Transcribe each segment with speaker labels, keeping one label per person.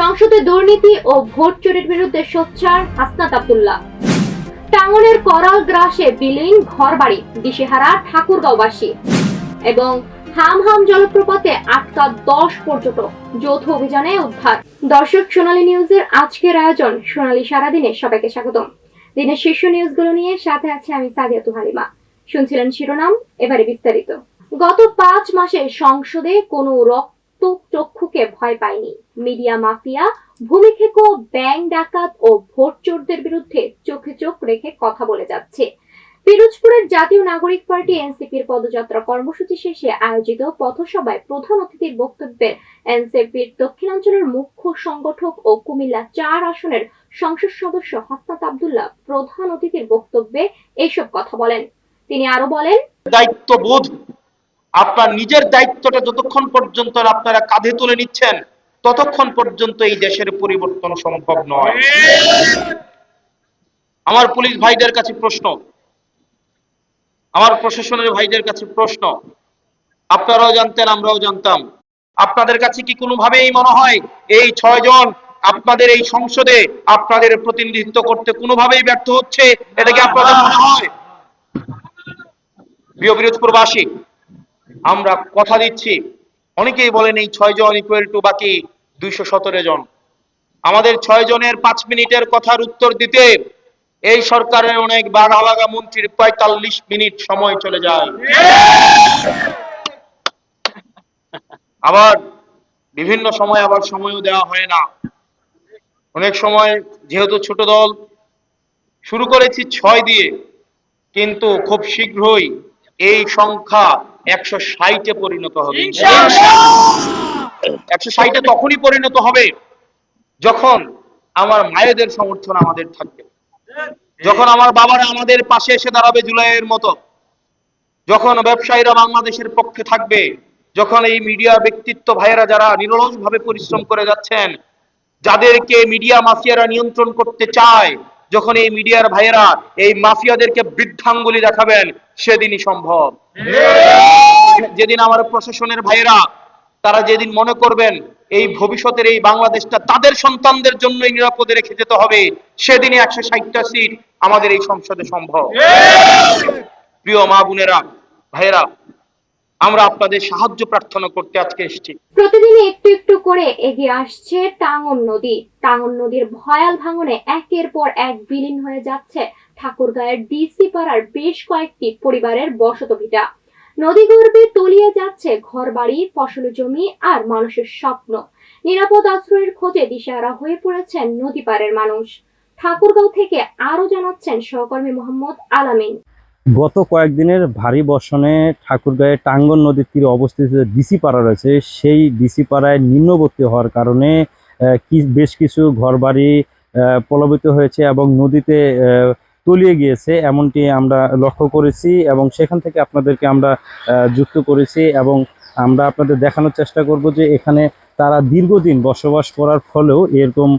Speaker 1: সংসদে দুর্নীতি ও ভোট চুরির বিরুদ্ধে সোচ্চার হাসনাত আব্দুল্লাহ। টাঙ্গনের করাল গ্রাসে বিলীন ঘরবাড়ি, দিশেহারা ঠাকুরগাঁওবাসী। এবং হামহাম জলপ্রপাতে আটকা 10 পর্যটক, যৌথ অভিযানে উদ্ধার। দর্শক, সোনালী নিউজের আজকের আয়োজন সোনালী সারাদিনে সবাইকে স্বাগতম। দিনের শীর্ষ নিউজগুলো নিয়ে সাথে আছে আমি সাদিয়াতু হালিমা। শুনছিলেন শিরোনাম, এবারে বিস্তারিত। গত 5 মাসে সংসদে কোনো রক্তচক্ষুকে ভয় পায়নি। মিডিয়া মাফিয়া, ভূমিক্ষেপ, ব্যাংক ডাকাত ও ভোট চোরদের বিরুদ্ধে চোখে চোখ রেখে কথা বলে যাচ্ছে। পিরোজপুরের জাতীয় নাগরিক পার্টি এনসিপির পদযাত্রা কর্মসূচি শেষে আয়োজিত পথসভায় প্রধান অতিথির বক্তব্যে এনসিপির দক্ষিণাঞ্চলের মুখ্য সংগঠক ও কুমিল্লা 4 আসনের সংসদ সদস্য হাসনাত আব্দুল্লাহ প্রধান অতিথির বক্তব্যে এইসব কথা বলেন। তিনি আরো বলেন,
Speaker 2: দায়িত্ববোধ, আপনার নিজের দায়িত্বটা যতক্ষণ পর্যন্ত আপনারা কাঁধে তুলে নিচ্ছেন ততক্ষণ পর্যন্ত এই দেশের পরিবর্তন সম্ভব নয়। আমার পুলিশ ভাইদের কাছে প্রশ্ন, আমার প্রশাসনের ভাইদের কাছে প্রশ্ন, আপনারাও জানতেন, আমরাও জানতাম, আপনাদের কাছে কি কোনোভাবেই মনে হয় এই 6 জন আপনাদের এই সংসদে আপনাদের প্রতিনিধিত্ব করতে কোনোভাবেই ব্যর্থ হচ্ছে? এটা কি আপনাদের মনে হয়? প্রিয় পিরোজপুরবাসী, আমরা কথা দিচ্ছি, অনেকেই বলেন এই 6 জন ইকুয়াল টু বাকি 217 জন। আমাদের 6 জনের 5 মিনিটের কথার উত্তর দিতে এই সরকারের অনেক বাঘা বাঘা মন্ত্রীর 45 মিনিট সময় চলে যায়। আবার বিভিন্ন সময় আবার সময়ও দেওয়া হয় না। অনেক সময় যেহেতু ছোট দল, শুরু করেছি 6 দিয়ে, কিন্তু খুব শীঘ্রই এই সংখ্যা 160-এ পরিণত হবে। 160-এ তখনই পরিণত হবে যখন আমার মায়েদের সমর্থন আমাদের থাকবে, যখন আমার বাবারা আমাদের পাশে এসে দাঁড়াবে জুলাইয়ের মতো, যখন ব্যবসায়ীরা বাংলাদেশের পক্ষে থাকবে, যখন এই মিডিয়া ব্যক্তিত্ব ভাইয়েরা যারা নিরলসভাবে পরিশ্রম করে যাচ্ছেন, যাদেরকে মিডিয়া মাফিয়ারা নিয়ন্ত্রণ করতে চায়, যখন এই মিডিয়ার ভাইয়েরা এই মাফিয়াদেরকে বৃদ্ধাঙ্গুলি দেখাবেন, সেদিনই সম্ভব। যেদিন আমার প্রশাসনের ভাইয়েরা তারা যেদিন মনে করবেন এই ভবিষ্যতের এই বাংলাদেশটা তাদের সন্তানদের জন্যই নিরাপদে রেখে যেতে হবে, সেদিনই 160টা সিট আমাদের এই সংসদে সম্ভব। প্রিয় মা বোনেরা, ভাইয়েরা, আমরা আপনাদের সাহায্য প্রার্থনা করতে আজকে এসেছি।
Speaker 1: প্রতিদিন একটু একটু করে এগিয়ে আসছে টাঙ্গন নদী। টাঙ্গন নদীর ভয়াল ভাঙনে একের পর এক বিলীন হয়ে যাচ্ছে ঠাকুরগাঁয়ের ডিসি পাড়ার বেশ কয়েকটি পরিবারের বসতভিটা। নদী গর্ভে তলিয়ে যাচ্ছে ঘরবাড়ি, ফসল জমি আর মানুষের স্বপ্ন। নিরাপদ আশ্রয়ের খোঁজে দিশেহারা হয়ে পড়েছেন নদী পাড়ের মানুষ। ঠাকুরগাঁও থেকে আরো জানাচ্ছেন সহকর্মী মোহাম্মদ আলামিন।
Speaker 3: গত কয়েকদিনের ভারী বর্ষণে ঠাকুরগাঁয়ে টাঙ্গন নদীর তীরে অবস্থিত ডিসি পাড়া রয়েছে, সেই ডিসি পাড়ায় নিম্নবর্তী হওয়ার কারণে বেশ কিছু ঘরবাড়ি প্লাবিত হয়েছে এবং নদীতে তলিয়ে গিয়েছে, এমনটি আমরা লক্ষ্য করেছি এবং সেখান থেকে আপনাদেরকে আমরা যুক্ত করেছি এবং আমরা আপনাদের দেখানোর চেষ্টা করব যে এখানে তারা দীর্ঘদিন বসবাস করার ফলেও এরকম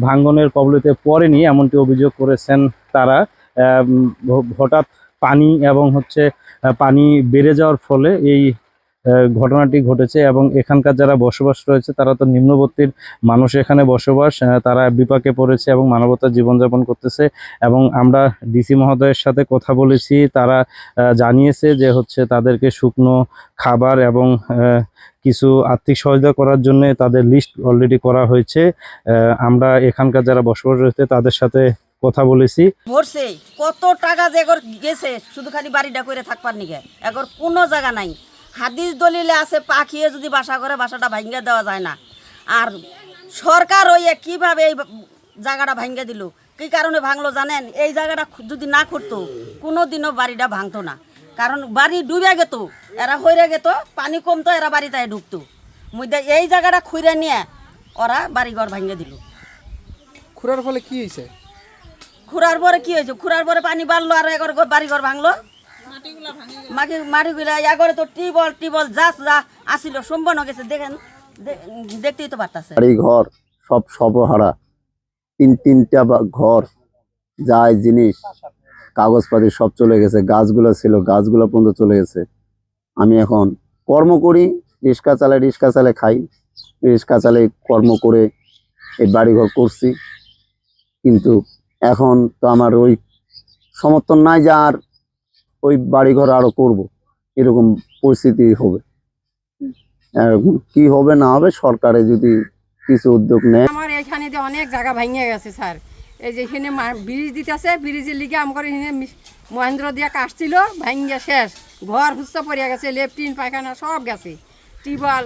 Speaker 3: ভাঙ্গনের কবলিতে পড়েনি, এমনটি অভিযোগ করেছেন তারা। হঠাৎ পানি এবং পানি বেড়ে যাওয়ার ফলে এই ঘটনাটি ঘটেছে এবং এখানকার যারা বসবাস রয়েছে তারা তো নিম্নবর্তীর মানুষ, এখানে বসবাস, তারা বিপাকে পড়েছে এবং মানবতার জীবনযাপন করতেছে। এবং আমরা ডিসি মহোদয়ের সাথে কথা বলেছি, তারা জানিয়েছে যে তাদেরকে শুকনো খাবার এবং কিছু আর্থিক সহায়তা করার জন্য তাদের লিস্ট অলরেডি করা হয়েছে। আমরা এখানকার যারা বসবাস রয়েছে তাদের সাথে কথা বলেছি।
Speaker 4: ভরছে কত টাকা যে এগর গেছে শুধু খালি বাড়িটা করে থাকবার নিগে, এগর কোনো জায়গা নাই। হাদিস দলিলে আছে পাখিয়ে যদি বাসা করে বাসাটা ভাঙ্গা দেওয়া যায় না। আর সরকার হইয়া কিভাবে এই জায়গাটা ভাঙ্গা দিল, কি কারণে ভাঙলো জানেন? এই জায়গাটা যদি না করতো কোনো দিনও বাড়িটা ভাঙতো না, কারণ বাড়ি ডুবে গেত, এরা হইরে গেত, পানি কমতো, এরা বাড়িতে ঢুকতো। মুইদে এই জায়গাটা খুঁড়ে নিয়ে ওরা বাড়িঘর ভাঙ্গা দিল।
Speaker 5: খুঁড়ার ফলে কি হয়েছে?
Speaker 4: খুঁড়ার পরে কি হয়েছে? খুঁড়ার পরে পানি বাড়লো আর এগর বাড়িঘর ভাঙলো, মাটিগুলা এগরে তো টিবল যা আসিল সম্পন্ন গেছে, দেখেন, দেখতেই তো পারতাছে।
Speaker 6: বাড়ি ঘর সব সর্বহারা, 3-3টা ঘর, যায় জিনিস, কাগজপাতি সব চলে গেছে। গাছগুলো ছিল, গাছগুলো পর্যন্ত চলে গেছে। আমি এখন কর্ম করি, রিক্সা চালাই খাই, রিক্সা চালিয়ে কর্ম করে এই বাড়িঘর করছি, কিন্তু এখন তো আমার ওই সমর্থন নাই যে আর ওই বাড়িঘর আরো করব, এরকম পরিস্থিতি হবে। এখন কি হবে না হবে, সরকারে যদি কিছু উদ্যোগ নেয়।
Speaker 7: আমার এখানে যে অনেক জায়গা ভেঙে গেছে স্যার, এই যে এখানে ব্রিজ দিতেছে, ব্রিজের লিগে আমার এখানে মহেন্দ্র দিয়া কাটছিল, ভেঙে শেষ, ঘর হুস্তা পড়ে গেছে, লেফটিন পায়খানা সব গেছে, টিউবওয়েল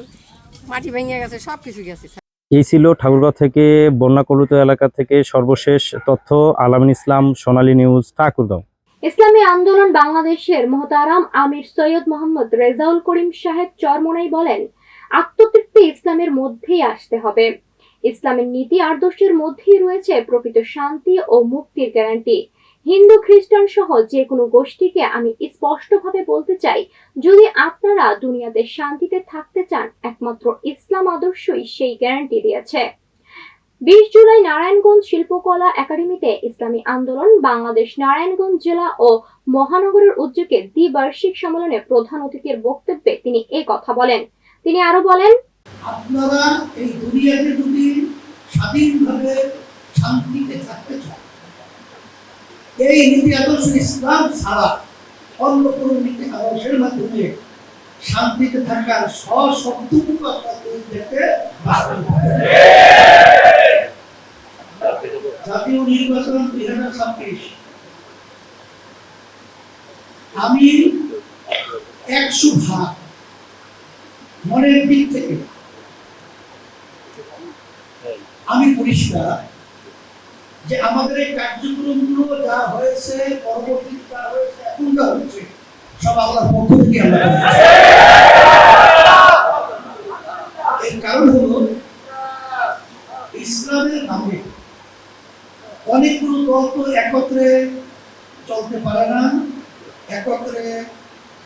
Speaker 7: মাটি ভেঙে গেছে, সব কিছু গেছে স্যার।
Speaker 3: এই ছিল ঠাকুরগাঁও থেকে বন্যা কলুষিত এলাকা থেকে সর্বশেষ তথ্য। আলামিন ইসলাম, সোনালী নিউজ, ঠাকুরগাঁও।
Speaker 1: ইসলামী আন্দোলন বাংলাদেশের মোহতারাম আমির সৈয়দ মোহাম্মদ রেজাউল করিম সাহেব চরমোনাই বলেন, আত্মতৃপ্তি ইসলামের মধ্যেই আসতে হবে। ইসলামের নীতি আদর্শের মধ্যেই রয়েছে প্রকৃত শান্তি ও মুক্তির গ্যারান্টি। হিন্দু খ্রিস্টান সহ যে কোনো গোষ্ঠীকে আমি স্পষ্টভাবে বলতে চাই, যদি আপনারা দুনিয়াতে শান্তিতে থাকতে চান, একমাত্র ইসলাম আদর্শই সেই গ্যারান্টি দিয়েছে। 20 জুলাই নারায়ণগঞ্জ শিল্পকলা একাডেমিতে ইসলামী আন্দোলন বাংলাদেশ নারায়ণগঞ্জ জেলা ও মহানগরের উদ্যোগে দ্বিবার্ষিক সম্মেলনে প্রধান অতিথির বক্তব্যে তিনি এই কথা বলেন। তিনি আরো বলেন,
Speaker 8: আপনারা এই দুনিয়াতে যদি স্বাধীনভাবে শান্তিতে থাকতে চান, এই নীতি আদর্শ ইসলাম ছাড়া অন্য কোনো নীতি আদর্শের মাধ্যমে শান্তিতে থাকার সশব্দটুকু আপনাদেরকে বাস্তব হবে। জাতীয় নির্বাচন 2026 আমি 100% মনের দিক থেকে আমি পরিষ্কার যে আমাদের এই কার্যক্রমগুলো যা হয়েছে, পরবর্তীতে যা হয়েছে, এখন যা হচ্ছে, সব আল্লাহর পক্ষ থেকে আমরা করছি। এর কারণ হলো ইসলামের নামে অনেকগুলো দল তো একত্রে চলতে পারে না, একত্রে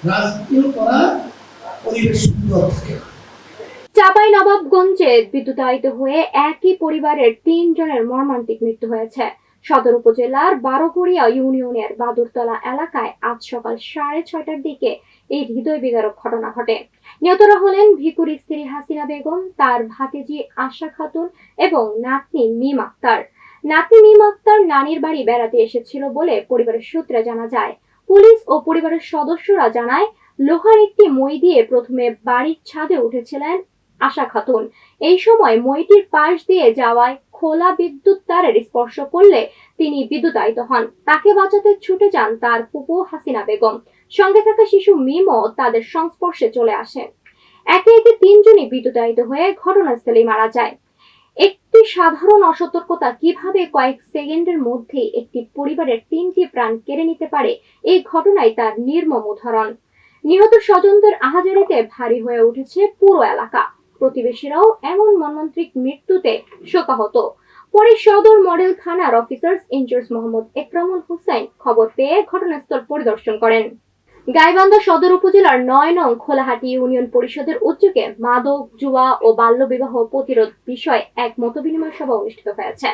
Speaker 8: রাজনীতিও করা পরিবেশ সুন্দর থাকে।
Speaker 1: চাঁপাইনবাবগঞ্জে বিদ্যুতায়িত হয়ে একই পরিবারের 3 জনের মর্মান্তিক মৃত্যু হয়েছে। সদর উপজেলার বারোঘড়িয়া ইউনিয়নের বাদুরতলা এলাকায় আজ সকাল 6:30টার দিকে এই হৃদয় বিদারক ঘটনা ঘটে। নিহতরা হলেন ভিকুর স্ত্রী হাসিনা বেগম, তার ভাতিজি আশা খাতুন এবং নাতনি মিম আক্তার। নাতনি মিম আক্তার নানির বাড়ি বেড়াতে এসেছিল বলে পরিবারের সূত্রে জানা যায়। পুলিশ ও পরিবারের সদস্যরা জানায়, লোহার একটি মই দিয়ে প্রথমে বাড়ির ছাদে উঠেছিলেন আশা খাতুন। এই সময় মইটির পাশ দিয়ে যাওয়ায় খোলা বিদ্যুৎ তারের স্পর্শ করলে তিনি বিদ্যুতায়িত হন। তাকে বাঁচাতে ছুটে যান তার ফুপু হাসিনা বেগম। সঙ্গে থাকা শিশু মিমও তাদের সংস্পর্শে চলে আসে। একে একে 3 জনই বিদ্যুতায়িত হয়ে ঘটনাস্থলেই মারা যায়। একটি সাধারণ অসতর্কতা কিভাবে কয়েক সেকেন্ডের মধ্যে একটি পরিবারের 3টি প্রাণ কেড়ে নিতে পারে, এই ঘটনায় তার নির্মম উদাহরণ। নিহত স্বজনদের আহাজারিতে ভারী হয়ে উঠেছে পুরো এলাকা। প্রতিবেশীরাও এমন মর্মান্তিক মৃত্যুতে শোকাহত। পরে সদর মডেল থানার অফিসার্স ইনচার্জ মোহাম্মদ একরামুল হোসেন খবর পেয়ে ঘটনাস্থল পরিদর্শন করেন। গাইবান্ধা সদর উপজেলার 9 নং খোলাহাটি ইউনিয়ন পরিষদের উদ্যোগে মাদক, জুয়া ও বাল্যবিবাহ প্রতিরোধ বিষয়ে এক মতবিনিময় সভা অনুষ্ঠিত হয়েছে।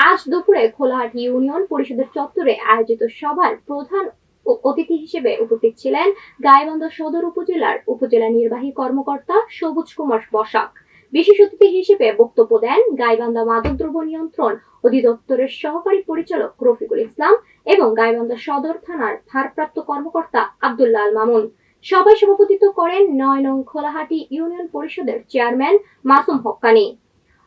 Speaker 1: আজ দুপুরে খোলাহাটি ইউনিয়ন পরিষদের চত্বরে আয়োজিত সভার প্রধান অতিথি হিসেবে উপস্থিত ছিলেন গাইবান্ধা সদর উপজেলার উপজেলা নির্বাহী কর্মকর্তা সবুজ কুমার বসাক। বিশেষ অতিথি হিসেবে বক্তব্য দেন গাইবান্ধা মাদকদ্রব্য নিয়ন্ত্রণ অধিদপ্তরের সহকারী পরিচালক রফিকুল ইসলাম এবং গাইবান্ধা সদর থানার ভারপ্রাপ্ত কর্মকর্তা আব্দুল্লাহ আল মামুন। সভায় সভাপতিত্ব করেন 9 নং খোলাহাটি ইউনিয়ন পরিষদের চেয়ারম্যান মাসুম হক্কানি।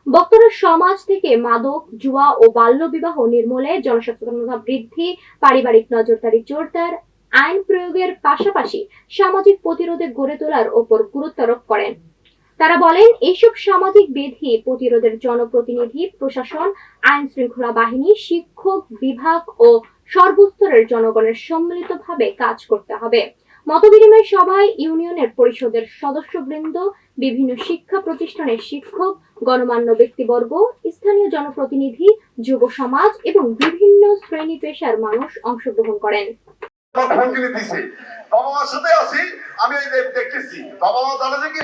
Speaker 1: বক্তারা সমাজ থেকে মাদক, জুয়া ও বাল্য বিবাহ নির্মূলে জনসচেতনতা বৃদ্ধি, পারিবারিক নজরদারি জোরদার, আইন প্রয়োগের পাশাপাশি সামাজিক প্রতিরোধে গড়ে তোলার উপর গুরুত্ব আরোপ করেন। তারা বলেন, এইসব সামাজিক বিধি প্রতিরোধের জনপ্রতিনিধি, প্রশাসন, আইন শৃঙ্খলা বাহিনী, শিক্ষক বিভাগ ও সর্বস্তরের জনগণের সম্মিলিতভাবে কাজ করতে হবে। মতবিনিময় সভায় ইউনিয়নের পরিষদের সদস্যবৃন্দ, বিভিন্ন শিক্ষা প্রতিষ্ঠানের শিক্ষক, গণমান্য ব্যক্তিবর্গ, স্থানীয় জনপ্রতিনিধি, যুব সমাজ এবং বিভিন্ন শ্রেণী পেশার মানুষ অংশগ্রহণ করেন।
Speaker 9: বাবা মার সাথে আছি, আমি দেখতেছি বাবা মা জানে কি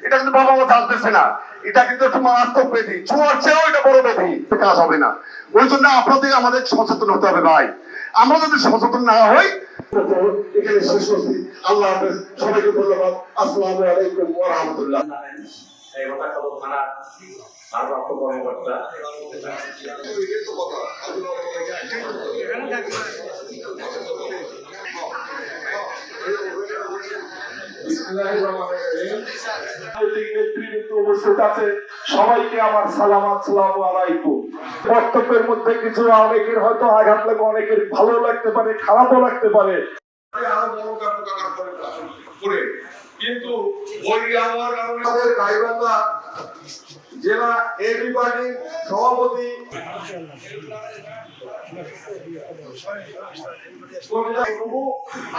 Speaker 9: এটা, কিন্তু বাবা মা জানতেছে না। এটা কিন্তু একটু মারাত্মক ব্যাধি, ছোঁয়ার চেয়েও এটা বড় ব্যাধি, কাজ হবে না। ওই জন্য আপনাদের আমাদের সচেতন হতে হবে ভাই। আমরা যদি সচেতন না হই, এখানে শেষ করছি। আল্লাহ হাফেজ, সবাইকে ধন্যবাদ। আসসালামু আলাইকুম ওয়া রাহমাতুল্লাহ।
Speaker 10: এই কথা কত থানা ভারপ্রাপ্ত কর্মকর্তা
Speaker 9: সবাইকে আমার সালাম আসসালামু আলাইকুম। বক্তব্যের মধ্যে কিছু অনেকের হয়তো আঘাত লাগবে, অনেকের ভালো লাগতে পারে, খারাপও লাগতে পারে। কিন্তু ওই আমার আমাদের গাইবান্ধা জেলা এবি পার্টির সভাপতি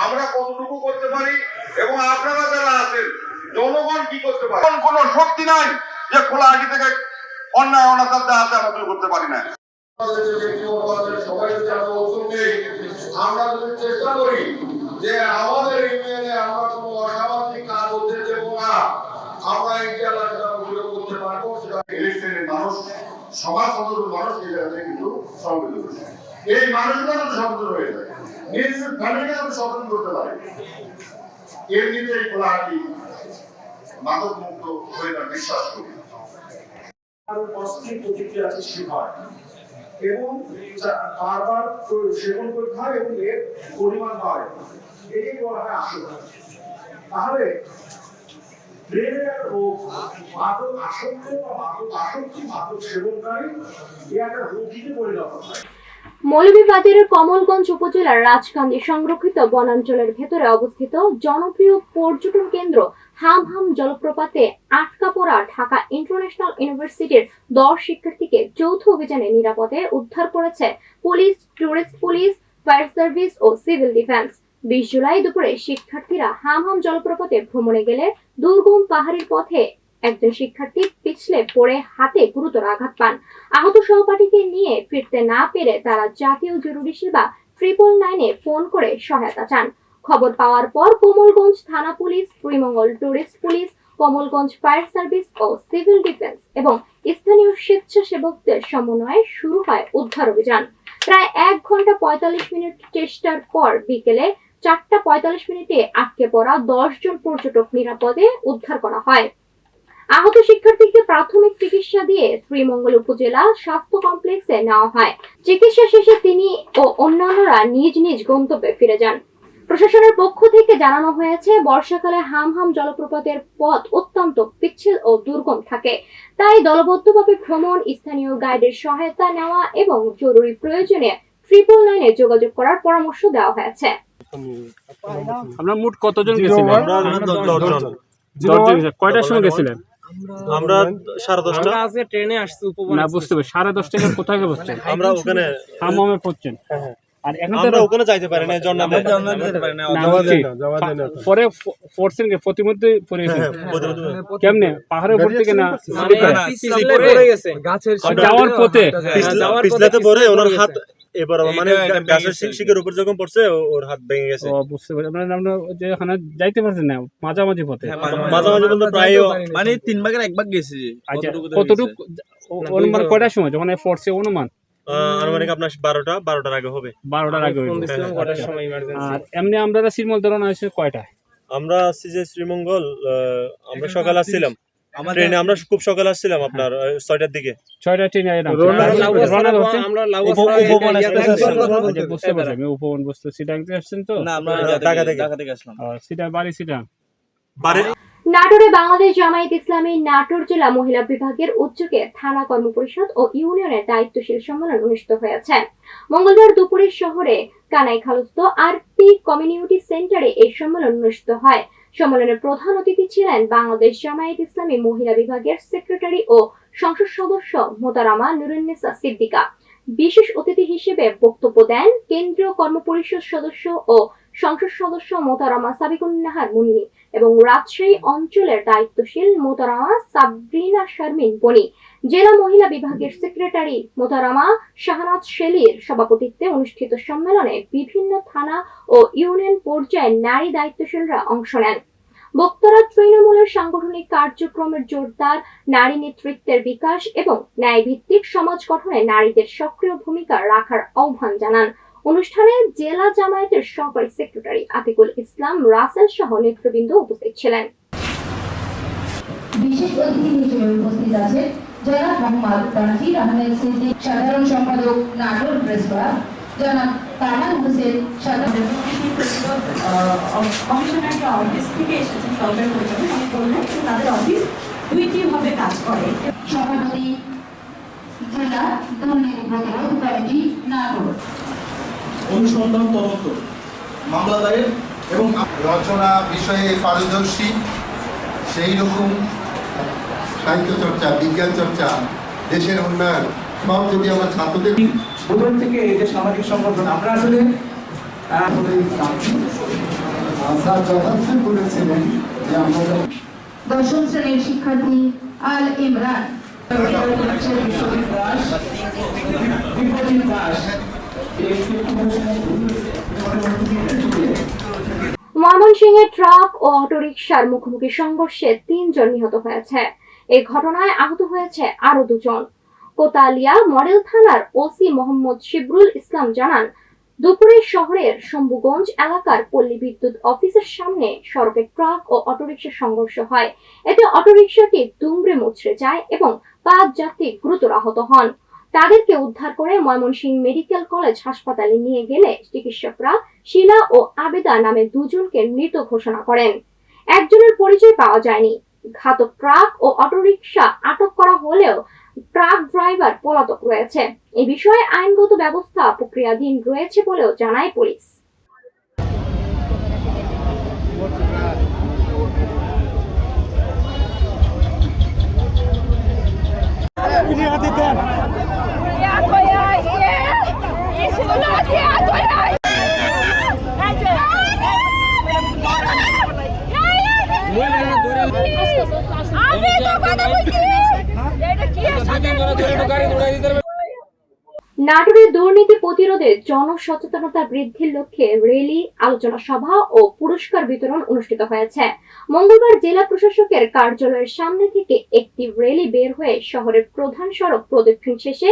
Speaker 9: আমরা কতটুকু করতে পারি এবং আপনারা যারা আছেন জনগণ কি করতে পারে, কোন শক্তি নাই যে খোলা আগে থেকে অন্যায় অনাচার যা আছে আমরা করতে পারি না। সবাই যদি আমরা উদ্যোগ নেই, আমরা যদি চেষ্টা করি যে আমাদের ইউনিয়নে আমরা কোনো অসামাজিক কাজ হতে দেব না, আমরা ইনশাআল্লাহ সেটা অভিযোগ করতে পারবো। সেটা ইলেকশনের মানুষ, সমাজ সচেতন মানুষ এই জায়গাতে কিন্তু সংবেদন, এই মানুষগুলো যদি সচেতন হয়ে যায়, নিজ ফ্যামিলিকে যদি সচেতন করতে পারে, এমনিতেই খোলাহাটি মাদক মুক্ত হয়ে যাবে বিশ্বাস করি। আরো অস্থির প্রতিক্রিয়া সৃষ্টি হয় এবং বারবার সেবন করতে হয় এবং এর পরিমাণ হয়, এটাই বলা হয় আসক্তি। তাহলে ব্রেনের একটা রোগ, মাদক আসক্ত বা মাদক আসক্তি, মাদক সেবনকারী, এ একটা রোগীতে পরিণত হয়।
Speaker 1: মৌলভীবাজারের কমলগঞ্জ উপজেলার রাজকান্দি সংরক্ষিত বনাঞ্চলের ভেতরে অবস্থিত জনপ্রিয় পর্যটন কেন্দ্র হামহাম জলপ্রপাতে আটকা পড়া ঢাকা ইন্টারন্যাশনাল ইউনিভার্সিটির 10 শিক্ষার্থীকে যৌথ অভিযানে নিরাপদে উদ্ধার করেছে police, tourist police, fire service ও সিভিল ডিফেন্স। 20 জুলাই দুপুরে শিক্ষার্থীরা হামহাম জলপ্রপাতে ভ্রমণে গেলে দুর্গম পাহাড়ির পথে একজন শিক্ষার্থী পিছলে পড়ে হাতে গুরুতর আঘাত পান। আহত সহপাঠীকে নিয়ে ফিরতে না পেরে তারা জাতীয় জরুরি সেবা 999-এ ফোন করে সহায়তা চান। খবর পাওয়ার পর কমলগঞ্জ থানা police, Sreemangal tourist police, Kamalganj fire service ও সিভিল ডিফেন্স এবং স্থানীয় স্বেচ্ছাসেবকদের সমন্বয়ে শুরু হয় উদ্ধার অভিযান। প্রায় 1 ঘন্টা 45 মিনিট চেষ্টার পর বিকেলে 4:45 আটকে পড়া 10 জন পর্যটক নিরাপদে উদ্ধার করা হয়। আহত শিক্ষার্থীকে প্রাথমিক চিকিৎসা দিয়ে শ্রীমঙ্গল উপজেলা স্বাস্থ্য কমপ্লেক্সে নেওয়া হয়। চিকিৎসা শেষে তিনি ও অন্যান্যরা নিজ নিজ গন্তব্যে ফিরে যান। প্রশাসনের পক্ষ থেকে জানানো হয়েছে, বর্ষাকালে হামহাম জলপ্রপাতের পথ অত্যন্ত পিচ্ছিল ও দুর্গম থাকে, তাই দলবদ্ধভাবে ভ্রমণ, স্থানীয় গাইডের সহায়তা নেওয়া এবং জরুরি প্রয়োজনে 999-এ যোগাযোগ করার পরামর্শ দেওয়া হয়েছে।
Speaker 3: আমরা মোট কতজন গেছিলেন?
Speaker 11: আমরা 10 জন।
Speaker 3: কয়টার সময় গেছিলেন?
Speaker 11: আমরা 10:30টা
Speaker 5: আজকে ট্রেনে আসছি
Speaker 3: না, বুঝতে পারি 10:30 থেকে কোথায় পড়ছেন?
Speaker 11: আমরা ওখানে
Speaker 3: হামহামে পড়ছেন। আর এখন তো
Speaker 11: আমরা ওখানে যাইতে পারি না, জন্নাতে যেতে পারি না,
Speaker 3: পরে ফোর্সিং এর প্রতিমধ্যে পড়েছে। কেমনে পাহাড়ের উপর থেকে না
Speaker 5: পিছলে পড়ে গেছে গাছের
Speaker 3: যাওয়ার পথে
Speaker 11: পিছলাতে পড়ে ওনার হাত এবার মানে গাছের শিকের উপর যখন পড়ছে ওর হাত ভেঙে গেছে।
Speaker 3: ও বুঝতে পারি। আমরা যে ওখানে যাইতে পারছেন না, মাঝামাঝি পথে,
Speaker 11: মাঝামাঝি বলতে প্রায়
Speaker 5: মানে 3 ভাগের 1 ভাগ গেছে।
Speaker 3: আচ্ছা, কতটুকু অনুমান কয়টার সময় যখন ফোর্সে অনুমান?
Speaker 11: আনুমানিক আপনার 12টার আগে হবে।
Speaker 3: 12টার আগে হইবে।
Speaker 5: কটার সময় ইমার্জেন্সি?
Speaker 3: আর এমনি আমরা শ্রীমঙ্গল ধরনা হইছে কয়টায়?
Speaker 11: আমরা আসছি যে শ্রীমঙ্গল আমরা সকালে আসছিলাম ট্রেনে, আমরা খুব সকালে আসছিলাম আপনার 6টার দিকে।
Speaker 3: 6টার ট্রেনে আইলাম।
Speaker 5: আমরা
Speaker 11: উপবন
Speaker 3: বুঝতে পারছি, আমি উপবন বস্তু সিটাং থেকে আসছেন তো?
Speaker 11: না, আমরা ঢাকা থেকে আসলাম।
Speaker 3: সিটা বাড়ি সিটাং।
Speaker 1: নাটোরে বাংলাদেশ জামায়াত ইসলামী নাটোর জেলা মহিলা বিভাগের উদ্যোগে থানা কর্মপরিষদ ও ইউনিয়নের দায়িত্বশীল সম্মেলন অনুষ্ঠিত হয়েছে। মঙ্গলবার দুপুরে শহরে কানাই খালস্ত আরপি কমিউনিটি সেন্টারে এই সম্মেলন অনুষ্ঠিত হয়। সম্মেলনের প্রধান অতিথি ছিলেন বাংলাদেশ জামায়াত ইসলামী মহিলা বিভাগের সেক্রেটারি ও সংসদ সদস্য মোতারামা নুরুন্নেসা সিদ্দিকা। বিশেষ অতিথি হিসেবে বক্তব্য দেন কেন্দ্রীয় কর্মপরিষদ সদস্য ও সংসদ সদস্য মোতারামা সাবিকুন্নাহার মুন্নি এবং রাজশাহী অঞ্চলের দায়িত্বশীল মোতারামা সাবরিনা শারমিন বনি। জেলা মহিলা বিভাগের সেক্রেটারি মোতারামা শাহনাজ শেলির সভাপতিত্বে অনুষ্ঠিত সম্মেলনে বিভিন্ন থানা ও ইউনিয়ন পর্যায়ে নারী দায়িত্বশীলরা অংশ নেন। বক্তারা তৃণমূলের সাংগঠনিক কার্যক্রমের জোরদার, নারী নেতৃত্বের বিকাশ এবং ন্যায়ভিত্তিক সমাজ গঠনে নারীদের সক্রিয় ভূমিকা রাখার আহ্বান জানান। অনুষ্ঠানে জেলা জামায়াতের সহকারী সেক্রেটারি আতিকুল ইসলাম রাসেল সহ নেতৃবৃন্দ উপস্থিত ছিলেন।
Speaker 12: বিশেষ অতিথি হিসেবে উপস্থিত আছেন জনাব মোহাম্মদ তানভীর আহমেদ সিদ্দিক, সাধারণ সম্পাদক নাটোর প্রেস ক্লাব, জনাব কামাল হোসেন, সাধারণ
Speaker 4: কমিশনারকে অফিস থেকে এসেছেন সরকার পরিচালনা, উনি বললেন যে তাদের অফিস দুইটি ভাবে কাজ করে।
Speaker 12: সভাপতি জেলা দুর্নীতি প্রতিরোধ কমিটি নাটোর।
Speaker 8: অনুসন্ধান তদন্ত মামলা দায়ের এবং রচনা বিষয়ে পারদর্শী, সেই রকম সাহিত্য চর্চা, বিজ্ঞান চর্চা, দেশের উন্নয়ন সব যদি আমার ছাত্রদের
Speaker 5: প্রথম থেকে এই যে সামাজিক সংগঠন আমরা আসলে
Speaker 8: স্যার যথার্থ বলেছিলেন যে আমরা
Speaker 12: দশম শ্রেণীর শিক্ষার্থী আল ইমরান।
Speaker 1: ময়মনসিংহে ট্রাক ও অটোরিকশার মুখোমুখি সংঘর্ষে ৩ জন নিহত হয়েছে। এই ঘটনায় আহত হয়েছে আরো 2 জন। কোতালিয়া মডেল থানার ওসি মোহাম্মদ শিবরুল ইসলাম জানান, দুপুরে শহরের শম্ভুগঞ্জ এলাকার পল্লী বিদ্যুৎ অফিসের সামনে সড়কে ট্রাক ও অটোরিকশার সংঘর্ষ হয়। এতে অটোরিকশাটি দুমড়ে মুচড়ে যায় এবং 5 যাত্রী গুরুতর আহত হন। তাদেরকে উদ্ধার করে ময়মনসিংহ মেডিকেল কলেজ হাসপাতালে নিয়ে গেলে চিকিৎসকরা শিলা ও আবেদা নামে 2 জনকে মৃত ঘোষণা করেন। একজনের পরিচয় পাওয়া যায়নি। ঘাতক ট্রাক ও অটোরিকশা আটক করা হলেও ট্রাক ড্রাইভার পলাতক রয়েছে। এ বিষয়ে আইনগত ব্যবস্থা প্রক্রিয়াধীন রয়েছে বলেও জানায় পুলিশ। নাটোরে দুর্নীতি প্রতিরোধে জনসচেতনতা বৃদ্ধির লক্ষ্যে র্যালি, আলোচনা সভা ও পুরস্কার বিতরণ অনুষ্ঠিত হয়েছে। মঙ্গলবার জেলা প্রশাসকের কার্যালয়ের সামনে থেকে একটি র্যালি বের হয়ে শহরের প্রধান সড়ক প্রদক্ষিণ শেষে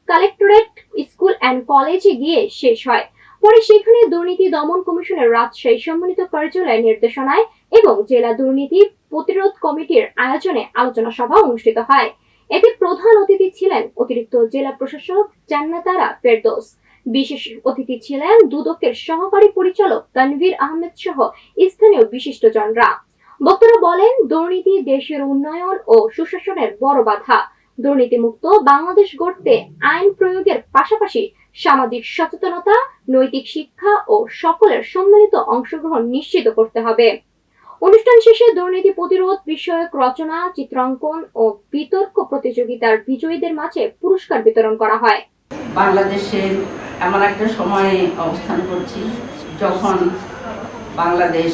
Speaker 1: কালেক্টরেট স্কুল অ্যান্ড কলেজে গিয়ে শেষ হয়। পরে সেখানে দুর্নীতি দমন কমিশনের রাজশাহী সম্মানিত কার্যালয়ের নির্দেশনায় এবং জেলা দুর্নীতি প্রতিরোধ কমিটির আয়োজনে আলোচনা সভা অনুষ্ঠিত হয়। এতে প্রধান অতিথি ছিলেন অতিরিক্ত জেলা প্রশাসক জান্নাতারা ফেরদৌস। বিশেষ অতিথি ছিলেন দুদকের সহকারী পরিচালক তানভীর আহমেদ সহ স্থানীয় বিশিষ্টজনরা। বক্তারা বলেন, দুর্নীতি দেশের উন্নয়ন ও সুশাসনের বড় বাধা। দুর্নীতিমুক্ত বাংলাদেশ গড়তে আইন প্রয়োগের পাশাপাশি সামাজিক সচেতনতা, নৈতিক শিক্ষা ও সকলের সম্মিলিত অংশগ্রহণ নিশ্চিত করতে হবে। অনুষ্ঠান শেষে দুর্নীতি প্রতিরোধ বিষয়ক রচনা, চিত্রাঙ্কন ও বিতর্ক প্রতিযোগিতার বিজয়ীদের মাঝে পুরস্কার বিতরণ করা হয়।
Speaker 4: বাংলাদেশে এমন একটা সময়ে অবস্থান করছি যখন বাংলাদেশ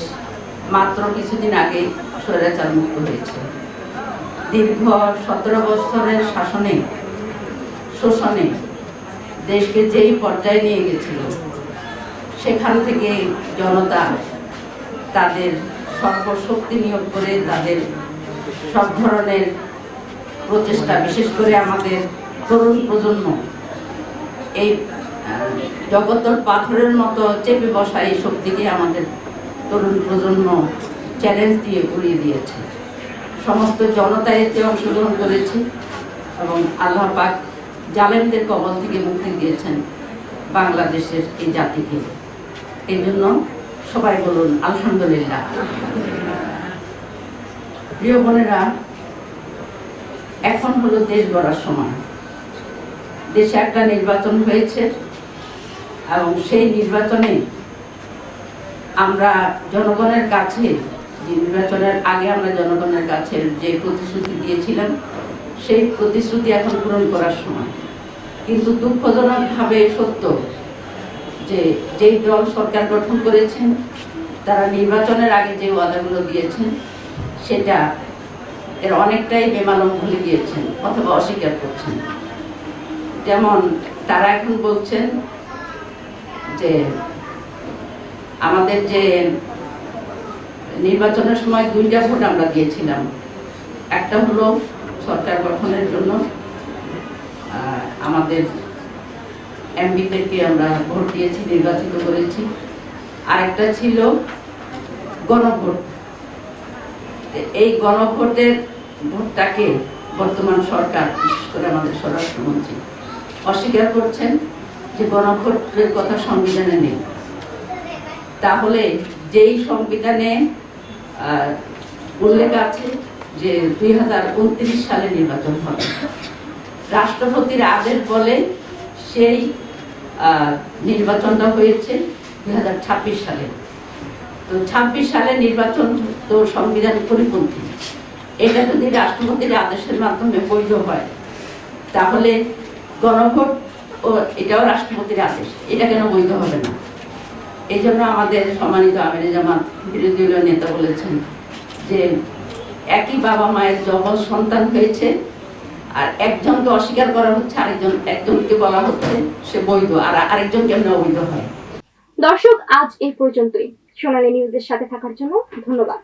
Speaker 4: মাত্র কিছুদিন আগে স্বৈরাচার মুক্ত হয়েছে। দীর্ঘ 17 বছরের শাসনে, শোষণে দেশকে যেই পর্যায়ে নিয়ে গেছিল, সেখান থেকে জনতা তাদের সর্বশক্তি নিয়োগ করে তাদের সব ধরনের প্রচেষ্টা, বিশেষ করে আমাদের তরুণ প্রজন্ম এই জগত্তর পাথরের মতো চেপে বসা এই শক্তিকে আমাদের তরুণ প্রজন্ম চ্যালেঞ্জ দিয়ে উড়িয়ে দিয়েছে। সমস্ত জনতা এতে অংশগ্রহণ করেছে এবং আল্লাহ পাক জালেমদের কবল থেকে মুক্তি দিয়েছেন বাংলাদেশের এই জাতিকে। এই জন্য সবাই বলুন আলহামদুলিল্লাহ। প্রিয় বোনেরা, এখন হলো দেশ গড়ার সময়। দেশে একটা নির্বাচন হয়েছে এবং সেই নির্বাচনে আমরা জনগণের কাছে, যে নির্বাচনের আগে আমরা জনগণের কাছে যে প্রতিশ্রুতি দিয়েছিলাম, সেই প্রতিশ্রুতি এখন পূরণ করার সময়। কিন্তু দুঃখজনকভাবে সত্য যে যেই দল সরকার গঠন করেছেন তারা নির্বাচনের আগে যে ওয়াদাগুলো দিয়েছেন সেটা এর অনেকটাই বেমালুম ভুলে গিয়েছেন অথবা অস্বীকার করছেন। যেমন তারা এখন বলছেন যে আমাদের যে নির্বাচনের সময় 2টা ভোট আমরা দিয়েছিলাম, একটা হলো সরকার গঠনের জন্য আমাদের এমপিদেরকে আমরা ভোট দিয়েছি, নির্বাচিত করেছি, আরেকটা ছিল গণভোট। এই গণভোটের ভোটটাকে বর্তমান সরকার, বিশেষ করে আমাদের স্বরাষ্ট্রমন্ত্রী অস্বীকার করছেন যে গণভোটের কথা সংবিধানে নেই। তাহলে যেই সংবিধানে উল্লেখ আছে যে 2029 সালে নির্বাচন হবে, রাষ্ট্রপতির আদেশ বলে সেই নির্বাচনটা হয়েছে 2026 সালে। তো 26 সালে নির্বাচন তো সংবিধান পরিপন্থী। এটা যদি রাষ্ট্রপতির আদেশের মাধ্যমে বৈধ হয়, তাহলে গণভোট ও এটাও রাষ্ট্রপতির আদেশ, এটা কেন বৈধ হবে না? এই জন্য আমাদের সম্মানিত আমিরে জামাত বিরোধী দলীয় নেতা বলেছেন যে একই বাবা মায়ের যমজ সন্তান হয়েছে, আর একজনকে অস্বীকার করা হচ্ছে, একজনকে বলা হচ্ছে সে বৈধ, আর আরেকজন কেমন অবৈধ হয়।
Speaker 1: দর্শক, আজ এই পর্যন্তই। সোনালী নিউজের সাথে থাকার জন্য ধন্যবাদ।